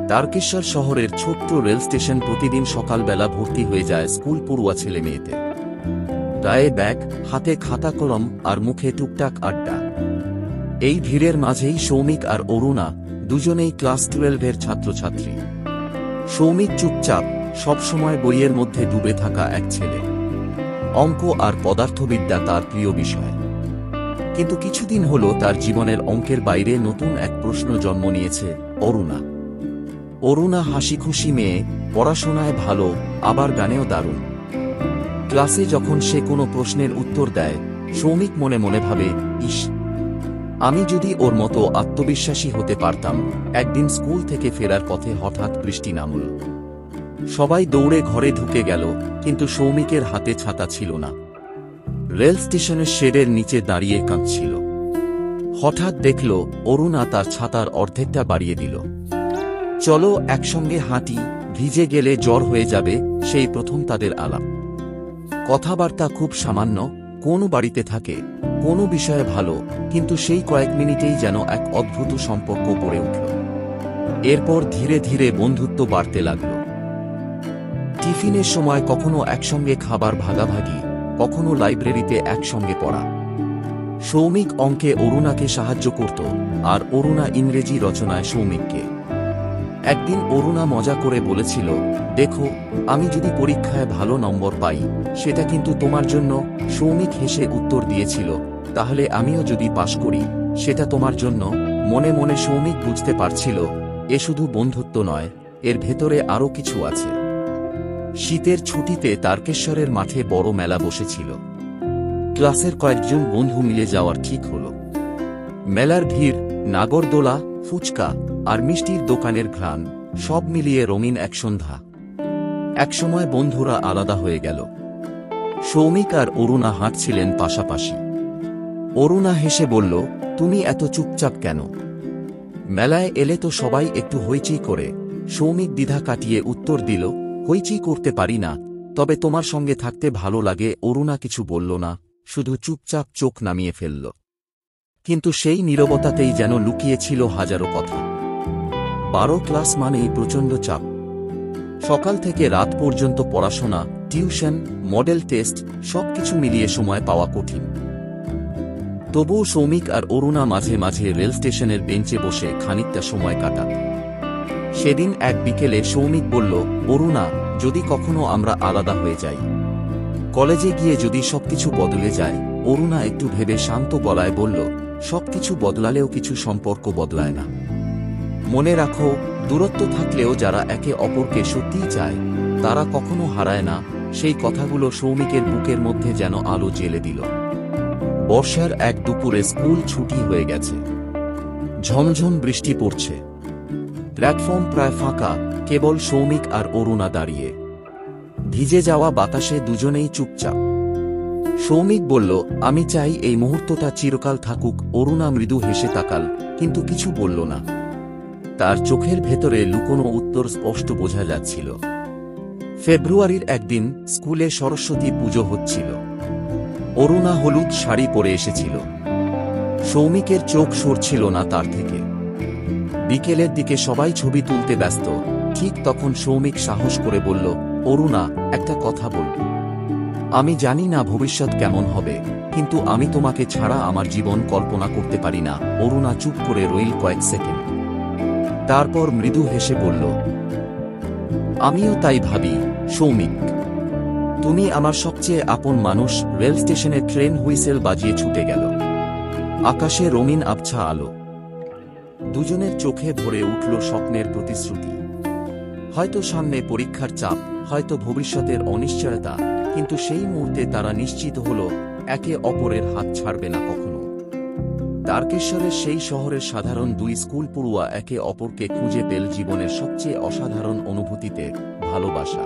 তারকেশ্বর শহরের ছোট্ট rail station প্রতিদিন সকালবেলা ভর্তি হয়ে যায় স্কুল পড়ুয়া ছেলে মেয়েতে। গায়ে ব্যাগ, হাতে খাতা কলম আর মুখে টুকটাক আড্ডা। এই ভিড়ের মাঝেই সৌমিক আর অরুণা, দুজনেই ক্লাস 12-এর ছাত্রছাত্রী। সৌমিক চুপচাপ, সবসময় বইয়ের মধ্যে ডুবে থাকা এক ছেলে। অঙ্ক আর পদার্থবিদ্যা তার প্রিয় বিষয়। কিন্তু কিছুদিন হলো তার জীবনের অঙ্কের বাইরে নতুন এক প্রশ্ন জন্ম নিয়েছে, অরুণা। অরুণা হাসিখুশি মেয়ে, পড়াশোনায় ভালো, আবার গানেও দারুণ। ক্লাসে যখন সে কোনো প্রশ্নের উত্তর দেয়, সৌমিক মনে মনে ভাবে, ইস, আমি যদি ওর মতো আত্মবিশ্বাসী হতে পারতাম। একদিন স্কুল থেকে ফেরার পথে হঠাৎ বৃষ্টি নামল। সবাই দৌড়ে ঘরে ঢুকে গেল, কিন্তু সৌমিকের হাতে ছাতা ছিল না। রেল স্টেশনের শেডের নিচে দাঁড়িয়ে কাঁদছিল। হঠাৎ দেখল অরুণা তার ছাতার অর্ধেকটা বাড়িয়ে দিল। চলো একসঙ্গে হাঁটি, ভিজে গেলে জ্বর হয়ে যাবে, সেই প্রথম তাদের আলাপ। কথাবার্তা খুব সামান্য, কোনো বাড়িতে থাকে, কোনো বিষয়ে ভালো, কিন্তু সেই কয়েক মিনিটেই যেন এক অদ্ভুত সম্পর্ক গড়ে উঠল। এরপর ধীরে ধীরে বন্ধুত্ব বাড়তে লাগল। টিফিনের সময় কখনো একসঙ্গে খাবার ভাগাভাগি, কখনো লাইব্রেরিতে একসঙ্গে পড়া। সৌমিক অঙ্কে অরুণাকে সাহায্য করত, আর অরুণা ইংরেজি রচনায় সৌমিককে। একদিন অরুণা মজা করে বলেছিল, দেখো, আমি যদি পরীক্ষায় ভালো নম্বর পাই, সেটা কিন্তু তোমার জন্য। সৌমিক হেসে উত্তর দিয়েছিল, তাহলে আমিও যদি পাশ করি, সেটা তোমার জন্য। মনে মনে সৌমিক বুঝতে পারছিল, এ শুধু বন্ধুত্ব নয়, এর ভেতরে আরও কিছু আছে। শীতের ছুটিতে তারকেশ্বরের মাঠে বড় মেলা বসেছিল। ক্লাসের কয়েকজন বন্ধু মিলে যাওয়ার ঠিক হল। মেলার ভিড়, নাগরদোলা, ফুচকা আর মিষ্টির দোকানের ঘ্রাণ, সব মিলিয়ে রঙিন এক সন্ধ্যা। একসময় বন্ধুরা আলাদা হয়ে গেল। সৌমিক আর অরুণা হাঁটছিলেন পাশাপাশি। অরুণা হেসে বলল, তুমি এত চুপচাপ কেন? মেলায় এলে তো সবাই একটু হইচই করে। সৌমিক দ্বিধা কাটিয়ে উত্তর দিল, হইচই করতে পারি না, তবে তোমার সঙ্গে থাকতে ভালো লাগে। অরুণা কিছু বলল না, শুধু চুপচাপ চোখ নামিয়ে ফেলল। কিন্তু সেই নীরবতাতেই যেন লুকিয়েছিল হাজারো কথা। 12 ক্লাস মানেই প্রচণ্ড চাপ। সকাল থেকে রাত পর্যন্ত পড়াশোনা, টিউশন, মডেল টেস্ট, সবকিছু মিলিয়ে সময় পাওয়া কঠিন। তবুও সৌমিক আর অরুণা মাঝে মাঝে রেল স্টেশনের বেঞ্চে বসে খানিকটা সময় কাটাত। সেদিন এক বিকেলে সৌমিক বলল, অরুণা, যদি কখনো আমরা আলাদা হয়ে যাই, কলেজে গিয়ে যদি সবকিছু বদলে যায়। অরুণা একটু ভেবে শান্ত গলায় বলল, সবকিছু বদলালেও কিছু সম্পর্ক বদলায় না। মনে রাখো, দূরত্ব থাকলেও যারা একে অপরকে সত্যিই চায়, তারা কখনো হারায় না। সেই কথাগুলো সৌমিকের বুকের মধ্যে যেন আলো জ্বেলে দিল। বর্ষার এক দুপুরে স্কুল ছুটি হয়ে গেছে। ঝমঝম বৃষ্টি পড়ছে। প্ল্যাটফর্ম প্রায় ফাঁকা, কেবল সৌমিক আর অরুণা দাঁড়িয়ে। ভিজে যাওয়া বাতাসে দুজনেই চুপচাপ। সৌমিক বলল, আমি চাই এই মুহূর্তটা চিরকাল থাকুক। অরুণা মৃদু হেসে তাকাল, কিন্তু কিছু বলল না। তার চোখের ভেতরে লুকোনো উত্তর স্পষ্ট বোঝা যাচ্ছিল। ফেব্রুয়ারির একদিন স্কুলে সরস্বতী পুজো হচ্ছিল। অরুণা হলুদ শাড়ি পরে এসেছিল। সৌমিকের চোখ সরছিল না তার থেকে। বিকেলের দিকে সবাই ছবি তুলতে ব্যস্ত। ঠিক তখন সৌমিক সাহস করে বলল, অরুণা, একটা কথা বলব। আমি জানি না ভবিষ্যৎ কেমন হবে, কিন্তু আমি তোমাকে ছাড়া আমার জীবন কল্পনা করতে পারি না। অরুণা চুপ করে রইল কয়েক সেকেন্ড। তারপর মৃদু হেসে বলল, আমিও তাই ভাবি সৌমিক। তুমি আমার সবচেয়ে আপন মানুষ। রেল স্টেশনে ট্রেন হুইসেল বাজিয়ে ছুটে গেল। আকাশে রঙিন আবছা আলো। দুজনের চোখে ভরে উঠল স্বপ্নের প্রতিশ্রুতি। হয়তো সামনে পরীক্ষার চাপ, হয়তো ভবিষ্যতের অনিশ্চয়তা, কিন্তু সেই মুহূর্তে তারা নিশ্চিত হল, একে অপরের হাত ছাড়বে না কখনো। তারকেশ্বরের সেই শহরের সাধারণ দুই স্কুল পড়ুয়া একে অপরকে খুঁজে পেল জীবনের সবচেয়ে অসাধারণ অনুভূতিতে, ভালোবাসা।